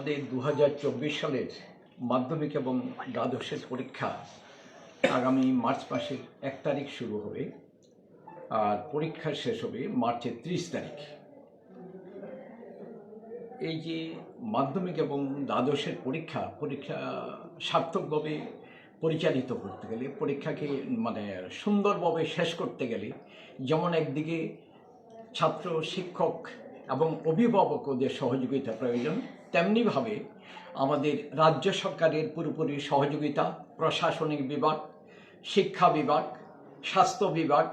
আমাদের 2024 সালের মাধ্যমিক এবং দ্বাদশের পরীক্ষা আগামী মার্চ মাসের 1 তারিখ শুরু হবে আর পরীক্ষা শেষ হবে মার্চের 30 তারিখ। এই যে মাধ্যমিক এবং দ্বাদশের পরীক্ষা সার্থকভাবে পরিচালিত করতে গেলে, পরীক্ষাকে সুন্দরভাবে শেষ করতে গেলে যেমন একদিকে ছাত্র, শিক্ষক এবং অভিভাবকদের সহযোগিতা প্রয়োজন, তেমনিভাবে আমাদের রাজ্য সরকারের পুরোপুরি সহযোগিতা, প্রশাসনিক বিভাগ, শিক্ষা বিভাগ, স্বাস্থ্য বিভাগ,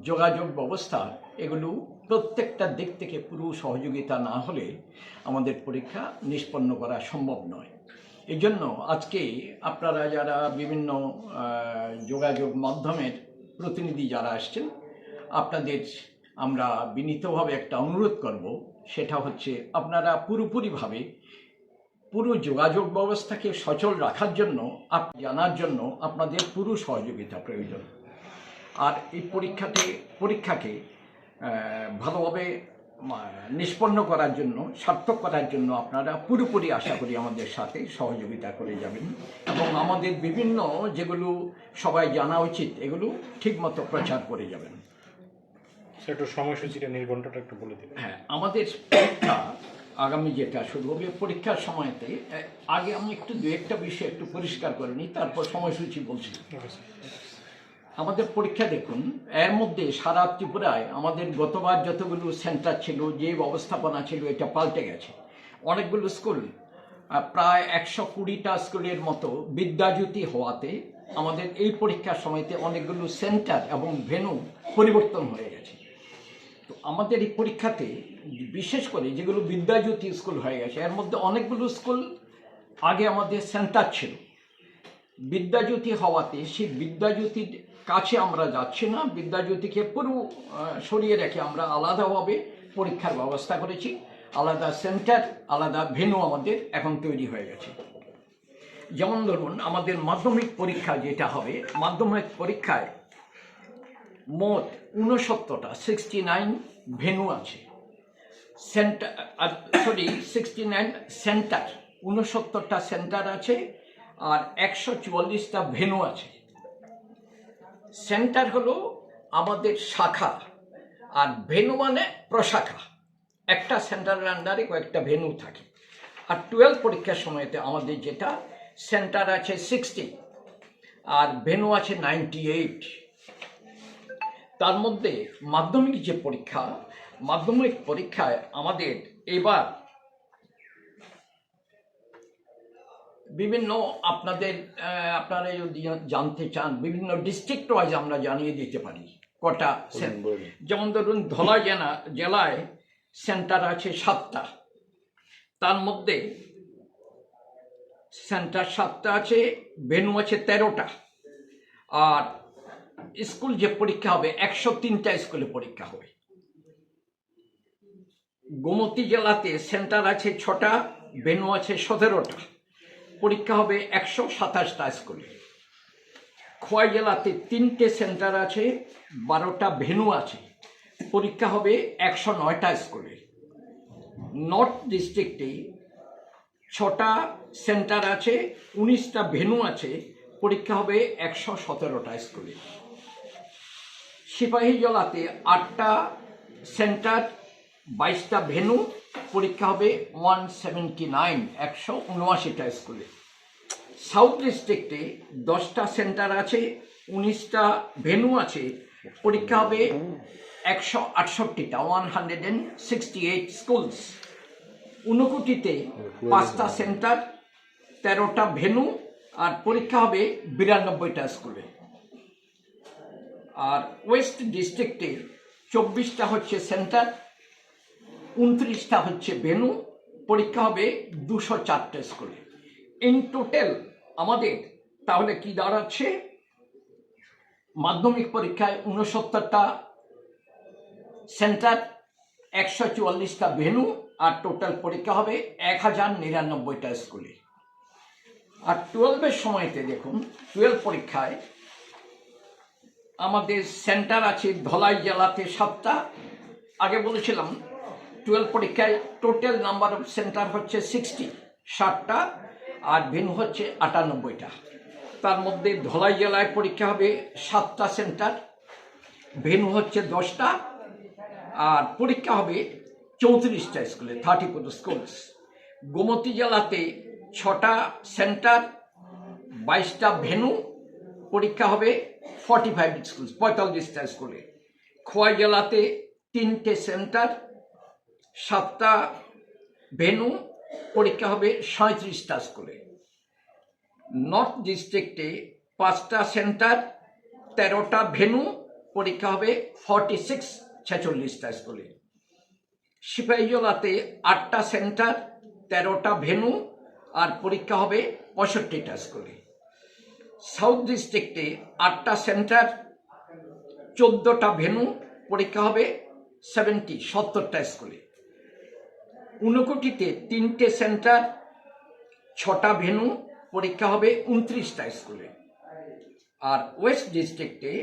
যোগাযোগ ব্যবস্থা, এগুলো প্রত্যেকটা দিক থেকে পুরো সহযোগিতা না হলে আমাদের পরীক্ষা নিষ্পন্ন করা সম্ভব নয়। এই জন্য আজকে আপনারা যারা বিভিন্ন যোগাযোগ মাধ্যমের প্রতিনিধি যারা আসছেন, আপনাদের আমরা বিনীতভাবে একটা অনুরোধ করব, সেটা হচ্ছে আপনারা পুরোপুরিভাবে পুরো যোগাযোগ ব্যবস্থাকে সচল রাখার জন্য, জানার জন্য আপনাদের পুরো সহযোগিতা প্রয়োজন। আর এই পরীক্ষাকে ভালোভাবে নিষ্পন্ন করার জন্য, সার্থক করার জন্য আপনারা পুরোপুরি আশা করি আমাদের সাথে সহযোগিতা করে যাবেন এবং আমাদের বিভিন্ন যেগুলো সবাই জানা উচিত এগুলো ঠিকমতো প্রচার করে যাবেন। একটু সময়সূচিটা নির্ঘণ্টটা একটু বলে দেবেন। হ্যাঁ, আমাদের পরীক্ষা আগামী যেটা শুরু হবে, পরীক্ষার সময়তে আগে আমি একটু দু একটা বিষয় একটু পরিষ্কার করে নিই, তারপর সময়সূচি বলছি। আমাদের পরীক্ষা দেখুন, এর মধ্যে সারা ত্রিপুরায় আমাদের গতবার যতগুলো সেন্টার ছিল, যে ব্যবস্থাপনা ছিল, এটা পাল্টে গেছে। অনেকগুলো স্কুল, প্রায় 120টা স্কুলের মতো বিদ্যাজ্যোতি হওয়াতে আমাদের এই পরীক্ষার সময়তে অনেকগুলো সেন্টার এবং ভেন্যু পরিবর্তন হয়ে গেছে। তো আমাদের এই পরীক্ষাতে বিশেষ করে যেগুলো বিদ্যাজ্যোতি স্কুল হয়ে গেছে, এর মধ্যে অনেকগুলো স্কুল আগে আমাদের সেন্টার ছিল, বিদ্যাজ্যোতি হওয়াতে সেই বিদ্যাজ্যোতির কাছে আমরা যাচ্ছি না, বিদ্যাজ্যোতিকে পুরো সরিয়ে রেখে আমরা আলাদাভাবে পরীক্ষার ব্যবস্থা করেছি। আলাদা সেন্টার, আলাদা ভেন্যু আমাদের এখন তৈরি হয়ে গেছে। যেমন ধরুন, আমাদের মাধ্যমিক পরীক্ষা যেটা হবে, মাধ্যমিক পরীক্ষায় মোট 69টা 69 ভেন্যু আছে, সেন্টার 69 সেন্টার, 69টা সেন্টার আছে আর 144টা ভেন্যু আছে। সেন্টার হলো আমাদের শাখা আর ভেন্যু মানে প্রশাখা। একটা সেন্টারের আন্ডারে কয়েকটা ভেন্যু থাকে। আর 12 পরীক্ষার সময়তে আমাদের যেটা সেন্টার আছে 60 আর ভেন্যু আছে 98। তার মধ্যে মাধ্যমিক যে পরীক্ষা, মাধ্যমিক পরীক্ষায় আমাদের এবার বিভিন্ন আপনারা যদি জানতে চান, বিভিন্ন ডিস্ট্রিক্ট ওয়াইজ আমরা জানিয়ে দিতে পারি কটা। যেমন ধরুন, ধলাই জেলায় সেন্টার আছে 7টা, তার মধ্যে সেন্টার 7টা আছে, ভেন্যু আছে 13টা। আর স্কুল যে পরীক্ষা হবে, 103টা স্কুলে পরীক্ষা হবে। গোমতী জেলাতে সেন্টার আছে 6টা, ভেন্যু আছে 17টা, পরীক্ষা হবে 127টা স্কুলে। খোয়াই জেলাতে 3টে সেন্টার আছে, 12টা ভেন্যু আছে, পরীক্ষা হবে 109টা স্কুলে। নর্থ ডিস্ট্রিক্টে 6টা সেন্টার আছে, 19টা ভেন্যু আছে, পরীক্ষা হবে 117টা স্কুলে। সিপাহী জেলাতে 8টা সেন্টার, 22টা ভেন্যু, পরীক্ষা হবে 179টা স্কুলে। সাউথ ডিস্ট্রিক্টে 10টা সেন্টার আছে, 19টা ভেন্যু আছে, পরীক্ষা হবে 168টা 168 স্কুলস। ঊনকোটিতে 5টা সেন্টার, 13টা ভেন্যু, আর পরীক্ষা হবে 92টা স্কুলে। আর ওয়েস্ট ডিস্ট্রিক্টে 24টা হচ্ছে সেন্টার, 29টা হচ্ছে ভেন্যু, পরীক্ষা হবে 204টা স্কুলে। ইন টোটাল আমাদের তাহলে কি দাঁড়াচ্ছে, মাধ্যমিক পরীক্ষায় 69টা সেন্টার, 144টা ভেন্যু, আর টোটাল পরীক্ষা হবে 1099টা স্কুলে। আর 12-এর সময়তে দেখুন, 12 পরীক্ষায় আমাদের সেন্টার আছে ধলাই জেলাতে 7টা। আগে বলেছিলাম 12 পরীক্ষায় টোটাল নাম্বার অফ সেন্টার হচ্ছে 60, 60টা, আর ভেন্যু হচ্ছে 98টা। তার মধ্যে ধলাই জেলায় পরীক্ষা হবে 7টা সেন্টার, ভেন্যু হচ্ছে 10টা, আর পরীক্ষা হবে 34টা স্কুলে, 34 স্কুলস। গোমতী জেলাতে 6টা সেন্টার, 22টা ভেন্যু, পরীক্ষা হবে 45 স্কুল, 45টা স্কুলে। খোয়াই জেলাতে 3টে সেন্টার, 7টা ভেন্যু, পরীক্ষা হবে 37টা স্কুলে। নর্থ ডিস্ট্রিক্টে 5টা সেন্টার, 13টা ভেন্যু, পরীক্ষা হবে 46টা স্কুলে। সিপাহীজলাতে 8টা সেন্টার, 13টা ভেন্যু, আর পরীক্ষা হবে 65টা স্কুলে। সাউথ ডিস্ট্রিক্টে 8টা সেন্টার, 14টা ভেন্যু, পরীক্ষা হবে 70টা স্কুলে। ঊনকোটিতে 3টে সেন্টার, 6টা ভেন্যু, পরীক্ষা হবে 29টা স্কুলে। আর ওয়েস্ট ডিস্ট্রিক্টে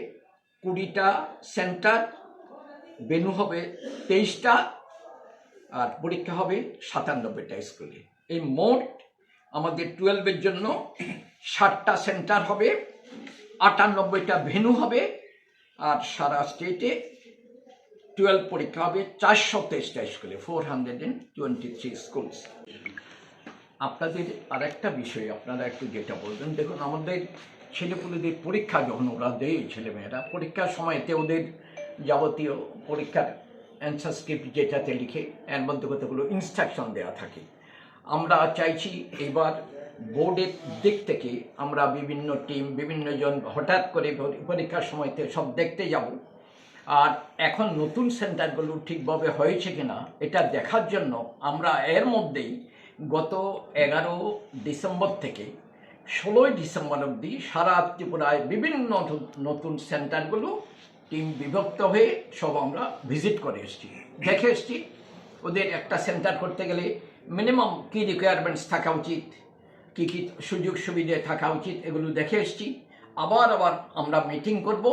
20টা সেন্টার, ভেন্যু হবে 23টা, আর পরীক্ষা হবে 97টা স্কুলে। এই মোট আমাদের 12-এর জন্য 60টা সেন্টার হবে, 98টা ভেন্যু হবে, আর সারা স্টেটে 12 পরীক্ষা হবে 423টা স্কুলে, 423 স্কুলস। আপনাদের আরেকটা বিষয় আপনারা একটু যেটা বলবেন, দেখুন আমাদের ছেলেপুলেদের পরীক্ষা যখন ওরা দেয়, ছেলেমেয়েরা পরীক্ষার সময়তে ওদের যাবতীয় পরীক্ষার অ্যান্সার স্ক্রিপ্ট যেটাতে লিখে এর মধ্যে কতগুলো ইনস্ট্রাকশন দেওয়া থাকে। আমরা চাইছি এবার বোর্ডের দিক থেকে আমরা বিভিন্ন টিম, বিভিন্ন জন হঠাৎ করে পরীক্ষার সময়তে সব দেখতে যাব, আর এখন নতুন সেন্টারগুলো ঠিকভাবে হয়েছে কিনা এটা দেখার জন্য আমরা এর মধ্যেই গত 11 ডিসেম্বর থেকে 16 ডিসেম্বর অবধি সারা ত্রিপুরায় বিভিন্ন নতুন সেন্টারগুলো টিম বিভক্ত হয়ে সব আমরা ভিজিট করে এসেছি, দেখে এসেছি। ওদের একটা সেন্টার করতে গেলে মিনিমাম কী রিকোয়ারমেন্টস থাকা উচিত, কী কী সুযোগ সুবিধে থাকা উচিত, এগুলো দেখে এসেছি। আবার আমরা মিটিং করব।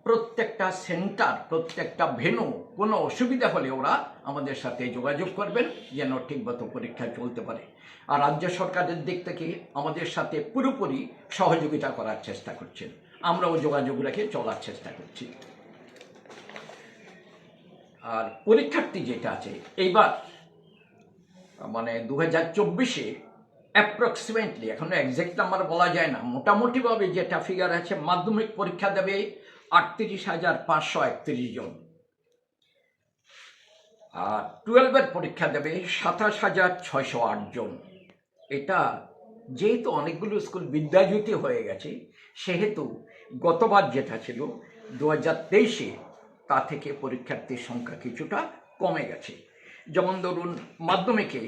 প্রত্যেকটা সেন্টার, প্রত্যেকটা ভেন্যু কোনো অসুবিধা হলে ওরা আমাদের সাথে যোগাযোগ করবেন যেন ঠিকমতো পরীক্ষা চলতে পারে। আর রাজ্য সরকারের দিক থেকে আমাদের সাথে পুরোপুরি সহযোগিতা করার চেষ্টা করছেন, আমরাও যোগাযোগ রেখে চলার চেষ্টা করছি। আর পরীক্ষার্থী যেটা আছে এইবার মানে 2024-এ অ্যাপ্রক্সিমেটলি, এখনো এক্সাক্ট নাম্বার বলা যায় না, মোটামুটিভাবে যেটা ফিগার আছে, মাধ্যমিক পরীক্ষা দেবে 38,531 জন, আর 12-এর পরীক্ষা দেবে 27,608 জন। এটা যেহেতু অনেকগুলো স্কুল বিদ্যাজ্যোতি হয়ে গেছে, সেহেতু গতবার যেটা ছিল 2023-এ তা থেকে পরীক্ষার্থীর সংখ্যা কিছুটা কমে গেছে। যেমন ধরুন মাধ্যমিকে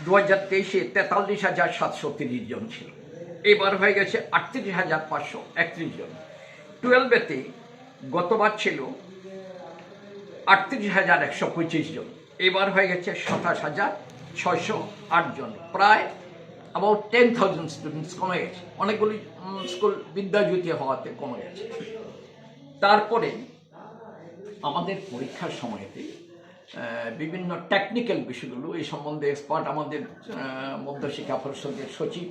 2023-এ 43,730 জন ছিল, এবার হয়ে গেছে 38,531 জন। 12-এতে গতবার ছিল 38,125 জন, এবার হয়ে গেছে 27,608 জন, প্রায় অ্যাবাউট 10,000 স্টুডেন্টস কমে গেছে। অনেকগুলি স্কুল বিদ্যাজ্যোতি হওয়াতে কমে গেছে। তারপরে আমাদের পরীক্ষার সময়তে বিভিন্ন টেকনিক্যাল বিষয়গুলো, এই সম্বন্ধে এক্সপার্ট আমাদের মধ্যশিক্ষা পরিষদের সচিব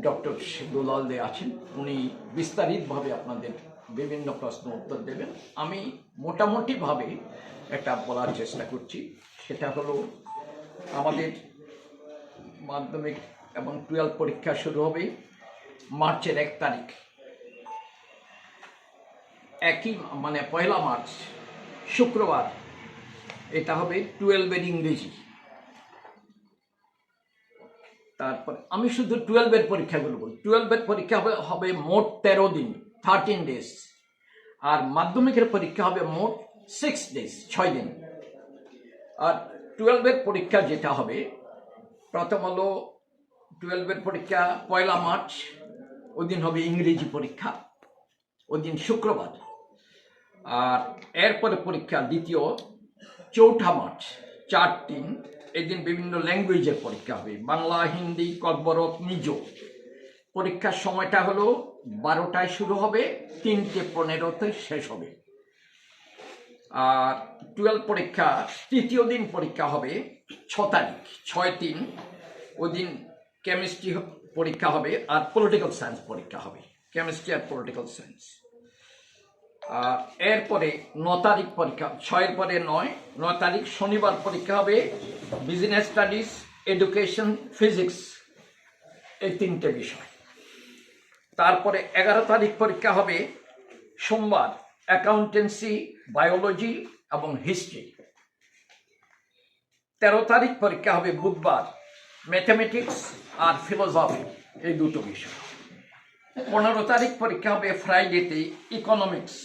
ডক্টর দুলাল দে আছেন, উনি বিস্তারিতভাবে আপনাদের বিভিন্ন প্রশ্ন উত্তর দেবেন। আমি মোটামুটিভাবে একটা বলার চেষ্টা করছি, সেটা হলো আমাদের মাধ্যমিক এবং 12 পরীক্ষা শুরু হবে মার্চের 1 তারিখ, মানে 1 মার্চ শুক্রবার। এটা হবে 12-এর ইংরেজি। তারপর আমি শুধু 12-এর পরীক্ষাগুলো বলি। 12-এর পরীক্ষা হবে মোট 13 দিন, 13 ডেজ, আর মাধ্যমিকের পরীক্ষা হবে মোট 6 ডেজ, 6 দিন। আর 12-এর পরীক্ষা যেটা হবে, প্রথম হলো 12-এর পরীক্ষা 1 মার্চ, ওই দিন হবে ইংরেজি পরীক্ষা, ওই দিন শুক্রবার। আর এরপরে পরীক্ষা দ্বিতীয় 4 মার্চ, 4-3, এদিন বিভিন্ন ল্যাঙ্গুয়েজের পরীক্ষা হবে, বাংলা, হিন্দি, ককবরক, মিজো। পরীক্ষার সময়টা হলো 12টায় শুরু হবে, 3:15-তে শেষ হবে। আর 12 পরীক্ষা তৃতীয় দিন পরীক্ষা হবে 6 তারিখ, 6-3, ওই দিন কেমিস্ট্রি পরীক্ষা হবে আর পলিটিক্যাল সায়েন্স পরীক্ষা হবে, কেমিস্ট্রি আর পলিটিক্যাল সায়েন্স। এরপরে 9 তারিখ পরীক্ষা, 6-এর পরে 9 তারিখ শনিবার পরীক্ষা হবে বিজনেস স্টাডিজ, এডুকেশন, ফিজিক্স, এই 3টে বিষয়। তারপরে 11 তারিখ পরীক্ষা হবে সোমবার অ্যাকাউন্টেন্সি, বায়োলজি এবং হিস্ট্রি। 13 তারিখ পরীক্ষা হবে বুধবার ম্যাথমেটিক্স আর ফিলোসফি, এই 2টো বিষয়। 15 তারিখ পরীক্ষা হবে ফ্রাইডেতে ইকোনমিক্স।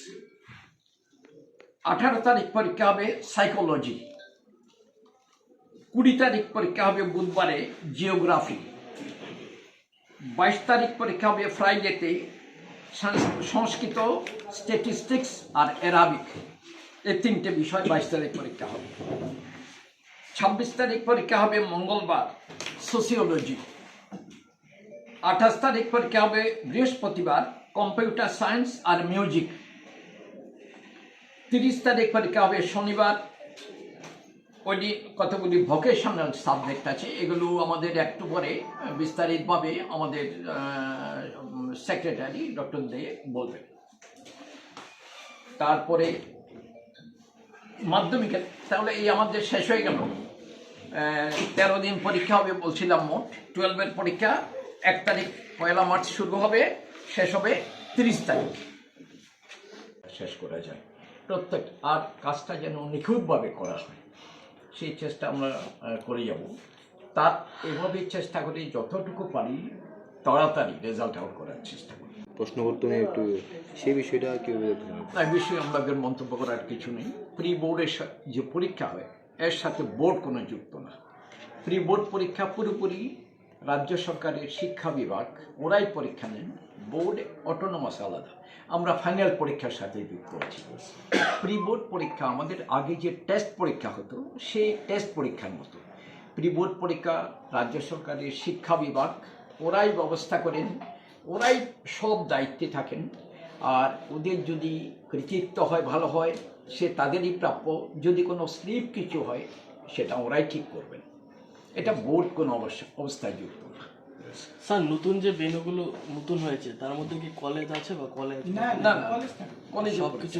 18 তারিখ পরীক্ষা হবে সাইকোলজি। 20 তারিখ পরীক্ষা হবে বুধবারে জিওগ্রাফি। 22 তারিখ পরীক্ষা হবে ফ্রাইডেতে সংস্কৃত, স্ট্যাটিস্টিক্স আর অ্যারাবিক, এই 3টে বিষয় 22 তারিখ পরীক্ষা হবে। 26 তারিখ পরীক্ষা হবে মঙ্গলবার সোসিওলজি। 28 তারিখ পরীক্ষা হবে বৃহস্পতিবার কম্পিউটার সায়েন্স আর মিউজিক। 30 তারিখ পরীক্ষা হবে শনিবার, ওই কতগুলি ভোকেশনাল সাবজেক্ট আছে, এগুলো আমাদের একটু পরে বিস্তারিতভাবে আমাদের সেক্রেটারি ডক্টর দে বলবেন। তারপরে মাধ্যমিকের, তাহলে এই আমাদের শেষ হয়ে গেল। 13 দিন পরীক্ষা হবে বলছিলাম মোট। 12-এর পরীক্ষা 1 তারিখ 1 মার্চ শুরু হবে, শেষ হবে 30 তারিখ। শেষ করা যায় প্রত্যেক, আর কাজটা যেন নিখুঁতভাবে করা হয় সেই চেষ্টা আমরা করে যাব। তার এভাবে চেষ্টা করি যতটুকু পারি তাড়াতাড়ি রেজাল্ট আউট করার চেষ্টা করি। প্রশ্নবর্তনে একটু সেই বিষয়টা কীভাবে দেখতে হবে? এই বিষয়ে আমাদের মন্তব্য করার কিছু নেই। প্রি বোর্ডের যে পরীক্ষা হয় এর সাথে বোর্ড কোনো যুক্ত না। প্রি বোর্ড পরীক্ষা পুরোপুরি রাজ্য সরকারের শিক্ষা বিভাগ, ওরাই পরীক্ষা নেন, বোর্ড অটোনোমাস আলাদা। আমরা ফাইনাল পরীক্ষার সাথে যুক্ত আছি। প্রি বোর্ড পরীক্ষা আমাদের আগে যে টেস্ট পরীক্ষা হতো সেই টেস্ট পরীক্ষার মতো। প্রি বোর্ড পরীক্ষা রাজ্য সরকারের শিক্ষা বিভাগ, ওরাই ব্যবস্থা করেন, ওরাই সব দায়িত্বে থাকেন। আর ওদের যদি কৃতিত্ব হয়, ভালো হয়, সে তাদেরই প্রাপ্য। যদি কোনো স্লিপ কিছু হয় সেটা ওরাই ঠিক করবেন। এটা বোর্ড কোনো অবস্থায় যুক্ত না। স্যার, নতুন যে ভেন্যুগুলো নতুন হয়েছে তার মধ্যে কি কলেজ আছে বা কলেজ না না, কলেজ সব কিছু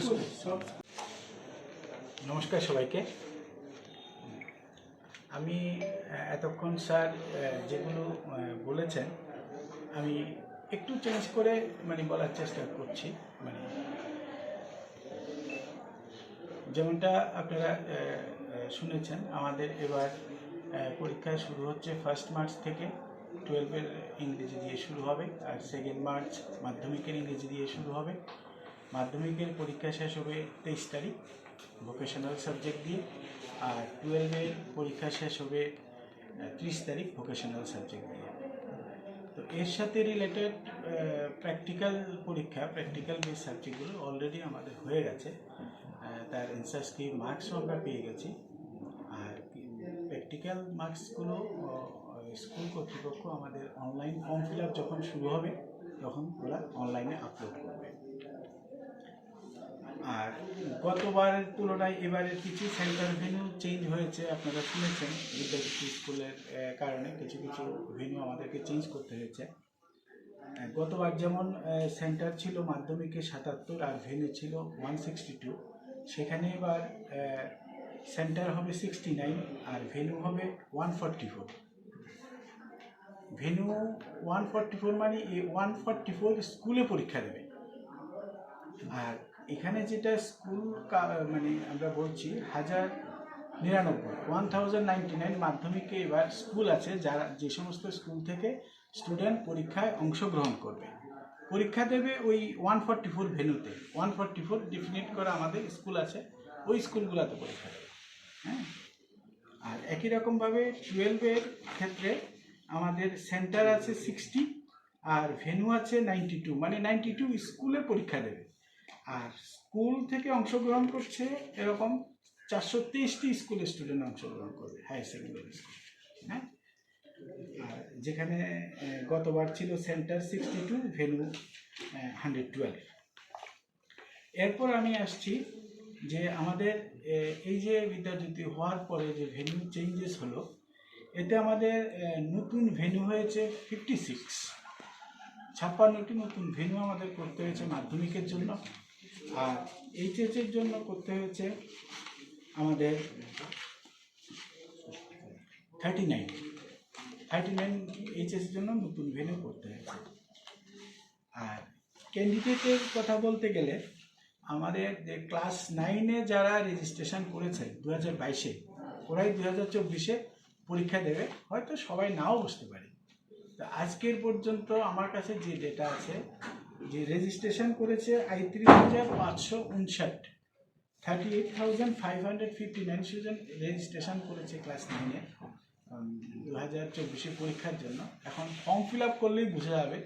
নমস্কার সবাইকে। আমি এতক্ষণ স্যার যেগুলো বলেছেন আমি একটু চেঞ্জ করে বলার চেষ্টা করছি। যেমনটা আপনারা শুনেছেন, আমাদের এবার পরীক্ষা শুরু হচ্ছে 1 মার্চ থেকে। 12-এর ইংরেজি দিয়ে শুরু হবে, আর 2 মার্চ মাধ্যমিকের ইংরেজি দিয়ে শুরু হবে। মাধ্যমিকের পরীক্ষা শেষ হবে 23 তারিখ ভোকেশনাল সাবজেক্ট দিয়ে, আর 12-এর পরীক্ষা শেষ হবে 30 তারিখ ভোকেশনাল সাবজেক্ট দিয়ে। তো এর সাথে রিলেটেড প্র্যাকটিক্যাল পরীক্ষা, প্র্যাকটিক্যাল বেস সাবজেক্টগুলো অলরেডি আমাদের হয়ে গেছে। তার অ্যান্সার কি মার্কসও আমরা পেয়ে গেছি। আর প্র্যাকটিক্যাল মার্কসগুলো স্কুল কর্তৃপক্ষ আমাদের অনলাইন ফর্ম ফিল আপ যখন শুরু হবে তখন ওরা অনলাইনে আপলোড করবে। আর গতবারের তুলনায় এবারের কিছু সেন্টার ভেন্যু চেঞ্জ হয়েছে, আপনারা শুনেছেন। বিদ্যাপতি স্কুলের কারণে কিছু কিছু ভেন্যু আমাদেরকে চেঞ্জ করতে হয়েছে। গতবার যেমন সেন্টার ছিল মাধ্যমিকে 77 আর ভেন্যু ছিল 162, সেখানে এবার সেন্টার হবে 69 আর ভেন্যু হবে 144। ভেন্যু 144 মানে এই 144 স্কুলে পরীক্ষা দেবে। আর এখানে যেটা স্কুল আমরা বলছি 1099 মাধ্যমিকে এবার স্কুল আছে, যারা যে সমস্ত স্কুল থেকে স্টুডেন্ট পরীক্ষায় অংশগ্রহণ করবে, পরীক্ষা দেবে ওই 144 ভেন্যুতে। 144 ডিফিনিট করা আমাদের স্কুল আছে, ওই স্কুলগুলোতে পরীক্ষা দেবে। হ্যাঁ, আর একই রকমভাবে 12-এর ক্ষেত্রে আমাদের সেন্টার আছে 60 আর ভেন্যু আছে 92, মানে 92 স্কুলে পরীক্ষা দেবে। আর স্কুল থেকে অংশগ্রহণ করছে এরকম 423টি স্কুলের স্টুডেন্ট অংশগ্রহণ করবে, হায়ার সেকেন্ডারি স্কুল। হ্যাঁ, আর যেখানে গতবার ছিল সেন্টার 62, ভেন্যু 112। এরপর আমি আসছি যে আমাদের এই যে বিদ্যাজ্যোতি হওয়ার পরে যে ভেন্যু চেঞ্জেস হলো, এতে আমাদের নতুন ভেন্যু হয়েছে 56টি নতুন ভেন্যু আমাদের করতে হয়েছে মাধ্যমিকের জন্য। আর এইচএসের জন্য করতে হয়েছে আমাদের 39 এইচএসের জন্য নতুন ভেন্যু করতে হয়েছে। আর ক্যান্ডিডেটের কথা বলতে গেলে আমাদের যে ক্লাস 9-এ যারা রেজিস্ট্রেশন করেছে 2022-এ, ওরাই 2024-এ পরীক্ষা দেবে। হয়তো সবাই নাও বসতে পারে। তো আজকের পর্যন্ত আমার কাছে যে ডেটা আছে, যে রেজিস্ট্রেশন করেছে 38,559, 38,559 স্টুডেন্ট রেজিস্ট্রেশন করেছে ক্লাস 9-এ 2024 পরীক্ষার জন্য। এখন ফর্ম ফিল আপ করলেই বোঝা যাবে।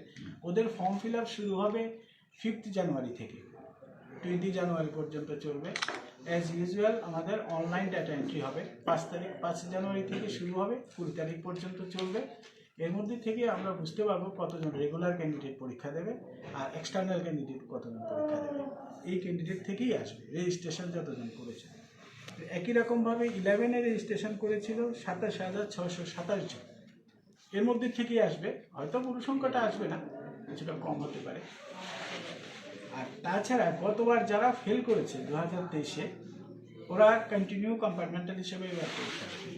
ওদের ফর্ম ফিল আপ শুরু হবে 5 জানুয়ারি থেকে 20 জানুয়ারি পর্যন্ত চলবে। অ্যাজ ইউজুয়াল আমাদের অনলাইন ডাটা এন্ট্রি হবে। 5 জানুয়ারি থেকে শুরু হবে, 20 তারিখ পর্যন্ত চলবে। এর মধ্যে থেকে আমরা বুঝতে পারবো কতজন রেগুলার ক্যান্ডিডেট পরীক্ষা দেবে আর এক্সটার্নাল ক্যান্ডিডেট কতজন পরীক্ষা দেবে। এই ক্যান্ডিডেট থেকেই আসবে রেজিস্ট্রেশন যতজন করেছে। একই রকমভাবে 11-এ রেজিস্ট্রেশন করেছিল 27,627 জন। এর মধ্যে থেকেই আসবে। হয়তো পুরো সংখ্যাটা আসবে না, কিছুটা কম হতে পারে। আর তাছাড়া গতবার যারা ফেল করেছে 2023-এ, ওরা কন্টিনিউ কম্পার্টমেন্টাল হিসেবে এবার পরীক্ষা দেবে।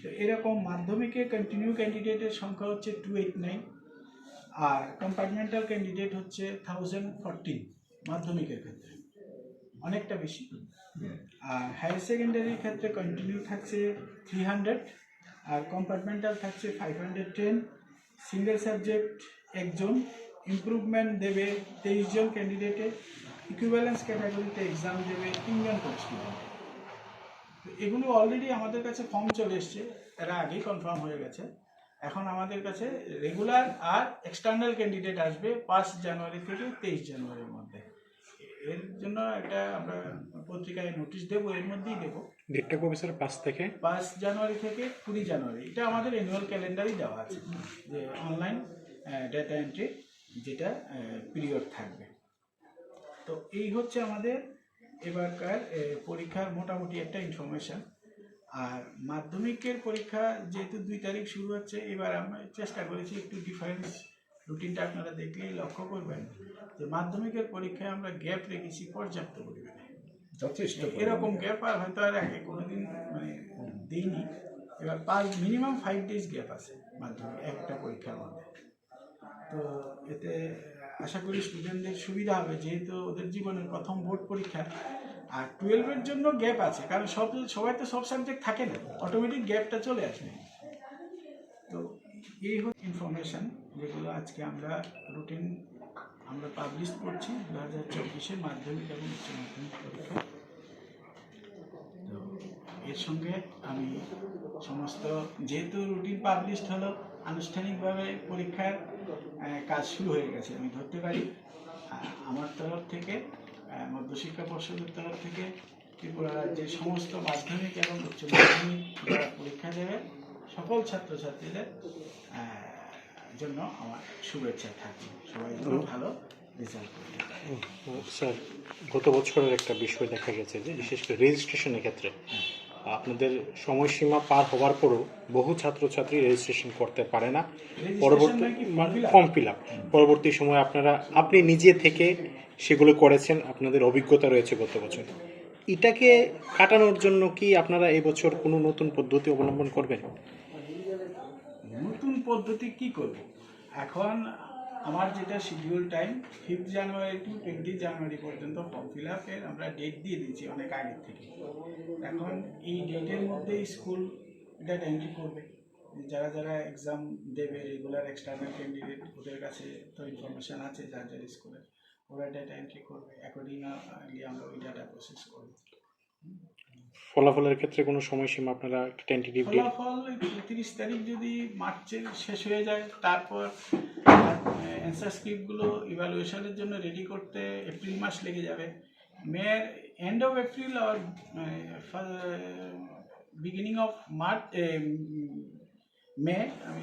তো এরকম মাধ্যমিকে কন্টিনিউ ক্যান্ডিডেটের সংখ্যা হচ্ছে 289, আর কম্পার্টমেন্টাল ক্যান্ডিডেট হচ্ছে 1014 মাধ্যমিকের ক্ষেত্রে, অনেকটা বেশি। আর হায়ার সেকেন্ডারির ক্ষেত্রে কন্টিনিউ থাকছে 300, আর কম্পার্টমেন্টাল থাকছে 510। সিঙ্গেল সাবজেক্ট 1 জন, ইমপ্রুভমেন্ট দেবে 23 জন ক্যান্ডিডেটে, ইকুইভ্যালেন্স ক্যাটাগরিতে এক্সাম দেবে 3 জন স্টুডেন্ট। তো এগুলো অলরেডি আমাদের কাছে ফর্ম চলে এসছে, এরা আগেই কনফার্ম হয়ে গেছে। এখন আমাদের কাছে রেগুলার আর এক্সটার্নাল ক্যান্ডিডেট আসবে 5 জানুয়ারি থেকে 23 জানুয়ারির মধ্যে। এর জন্য একটা আমরা পত্রিকায় নোটিশ দেবো, এর মধ্যেই দেবো। ডেটটা কবে স্যার? 5 জানুয়ারি থেকে 20 জানুয়ারি। এটা আমাদের অ্যানুয়াল ক্যালেন্ডারই দেওয়া আছে যে অনলাইন ডেটা এন্ট্রি যেটা পিরিয়ড থাকবে। তো এই হচ্ছে আমাদের এবারকার পরীক্ষার মোটামুটি একটা ইনফরমেশন। আর মাধ্যমিকের পরীক্ষা যেহেতু 2 তারিখ শুরু হচ্ছে, এবার আমরা চেষ্টা করেছি একটু ডিফারেন্স। রুটিনটা আপনারা দেখলেই লক্ষ্য করবেন যে মাধ্যমিকের পরীক্ষায় আমরা গ্যাপ রেখেছি পর্যাপ্ত পরিমাণে, যথেষ্ট এরকম গ্যাপ আর হয়তো আর আগে কোনোদিন মানে দিইনি। এবার মিনিমাম 5 ডেজ গ্যাপ আছে মাধ্যমিক একটা পরীক্ষার মধ্যে। তো এতে আশা করি স্টুডেন্টদের সুবিধা হবে, যেহেতু ওদের জীবনের প্রথম বোর্ড পরীক্ষা। আর 12-এর জন্য গ্যাপ আছে, কারণ সবাই তো সব সাবজেক্ট থাকে না, অটোমেটিক গ্যাপটা চলে আসবে। তো এই হচ্ছে ইনফরমেশান যেগুলো আজকে আমরা রুটিন আমরা পাবলিশ করছি 2024-এর মাধ্যমিক এবং উচ্চ মাধ্যমিক পরীক্ষা। তো এর সঙ্গে আমি সমস্ত, যেহেতু রুটিন পাবলিশড হলো, আনুষ্ঠানিকভাবে পরীক্ষার কাজ শুরু হয়ে গেছে আমি ধরতে পারি। আমার তরফ থেকে, মধ্যশিক্ষা পর্ষদের তরফ থেকে ত্রিপুরা রাজ্যের সমস্ত মাধ্যমিক এবং উচ্চ মাধ্যমিক যারা পরীক্ষা দেবে সকল ছাত্রছাত্রীদের জন্য আমার শুভেচ্ছা থাকবে। সবাই যেন ভালো রেজাল্ট করতে পারে। স্যার, গত বছরের একটা বিষয় দেখা গেছে যে বিশেষ করে রেজিস্ট্রেশনের ক্ষেত্রে আপনাদের সময়সীমা পার হওয়ার পরও বহু ছাত্রছাত্রী রেজিস্ট্রেশন করতে পারে না। পরবর্তী ফর্ম ফিল আপ পরবর্তী সময় আপনি নিজে থেকে সেগুলো করেছেন, আপনাদের অভিজ্ঞতা রয়েছে গত বছর। এটাকে কাটানোর জন্য কি আপনারা এবছর কোনো নতুন পদ্ধতি অবলম্বন করবেন? নতুন পদ্ধতি কি করব? এখন আমার যেটা শিডিউল টাইম 5 জানুয়ারি টু 20 জানুয়ারি পর্যন্ত ফর্ম ফিল আপের আমরা ডেট দিয়ে দিয়েছি অনেক আগের থেকে। এখন এই ডেটের মধ্যে স্কুল ডেটা এন্ট্রি করবে, যারা যারা এক্সাম দেবে রেগুলার এক্সটার্নাল ক্যান্ডিডেট, ওদের কাছে তো ইনফরমেশান আছে যার যার স্কুলের, ওরা ডেটা এন্ট্রি করবে। অ্যাকর্ডিংলি আমরা ওই ডাটা প্রসেস করব। ফলাফলের ক্ষেত্রে কোনো সময়সীমা আপনারা টেন্টেটিভ ডেট? ফলাফল 30 তারিখ যদি মার্চের শেষ হয়ে যায়, তারপর অ্যান্সার স্ক্রিপ্টগুলো ইভ্যালুয়েশনের জন্য রেডি করতে এপ্রিল মাস লেগে যাবে। End of April R beginning of May আমি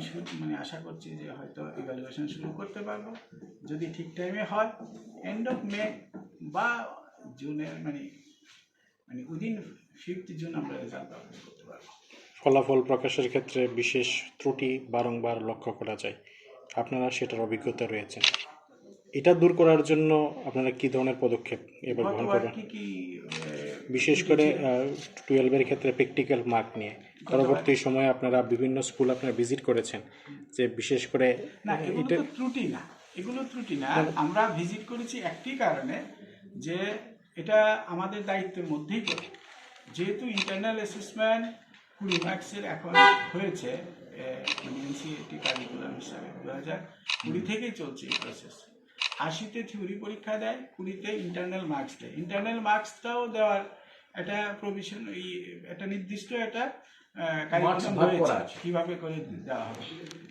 আশা করছি যে হয়তো ইভ্যালুয়েশন শুরু করতে পারবো, যদি ঠিক টাইমে হয়। এন্ড অফ মে বা জুনের উইদিন 5th জুন আমরা রেজাল্ট পাবলিশ করতে পারবো। ফলাফল প্রকাশের ক্ষেত্রে বিশেষ ত্রুটি বারংবার লক্ষ্য করা যায়। আপনারা সেটার অভিজ্ঞতা রয়েছে। এটা দূর করার জন্য আপনারা কি ধরনের পদক্ষেপ এবার গ্রহণ গতবার করবেন? কি বিশেষ করে 12-এর ক্ষেত্রে প্র্যাকটিক্যাল মার্ক নিয়ে পরবর্তী সময়ে আপনারা বিভিন্ন স্কুল আপনারা ভিজিট করেছেন, যে বিশেষ করে না, এগুলো তো ত্রুটি না, এগুলো ত্রুটি না। আমরা ভিজিট করেছি একটি কারণে, যে এটা আমাদের দায়িত্বের মধ্যেই পড়ে। যেহেতু ইন্টারনাল অ্যাসেসমেন্ট 20 মার্কসের এখন হয়েছে, এনসিইআরটি কারিকুলাম হিসাবে 2020 থেকেই চলছে এই প্রসেস। 80তে থিওরি পরীক্ষা দেয়, 20তে ইন্টারনাল মার্কস দেয়। ইন্টারনাল মার্কসটাও দেওয়ার একটা প্রভিশন, একটা নির্দিষ্ট একটা কারিকুলাম ভাগ রয়েছে করা আছে। কিভাবে করে দেওয়া হবে।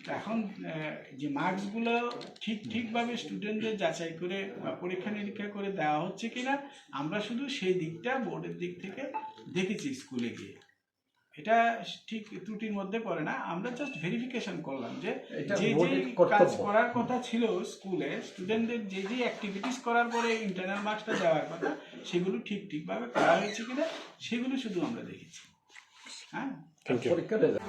তো এখন যে মার্কসগুলো ঠিকভাবে স্টুডেন্টদের যাচাই করে বা পরীক্ষা নিরীক্ষা করে দেওয়া হচ্ছে কিনা, আমরা শুধু সেই দিকটা বোর্ডের দিক থেকে দেখেছি স্কুলে গিয়ে। এটা ঠিক ত্রুটির মধ্যে পড়ে না। আমরা জাস্ট ভেরিফিকেশন করলাম যে এটা যে বোর্ডের যে কর্তব্য। কাজ করার কথা ছিল স্কুলে, স্টুডেন্টদের যে যে অ্যাক্টিভিটিস করার পরে ইন্টারনাল মার্কসটা দেওয়ার কথা, সেগুলো ঠিকভাবে করা হয়েছে কিনা সেগুলো শুধু আমরা দেখেছি। হ্যাঁ, থ্যাংক ইউ। পরীক্ষা রেজাল্ট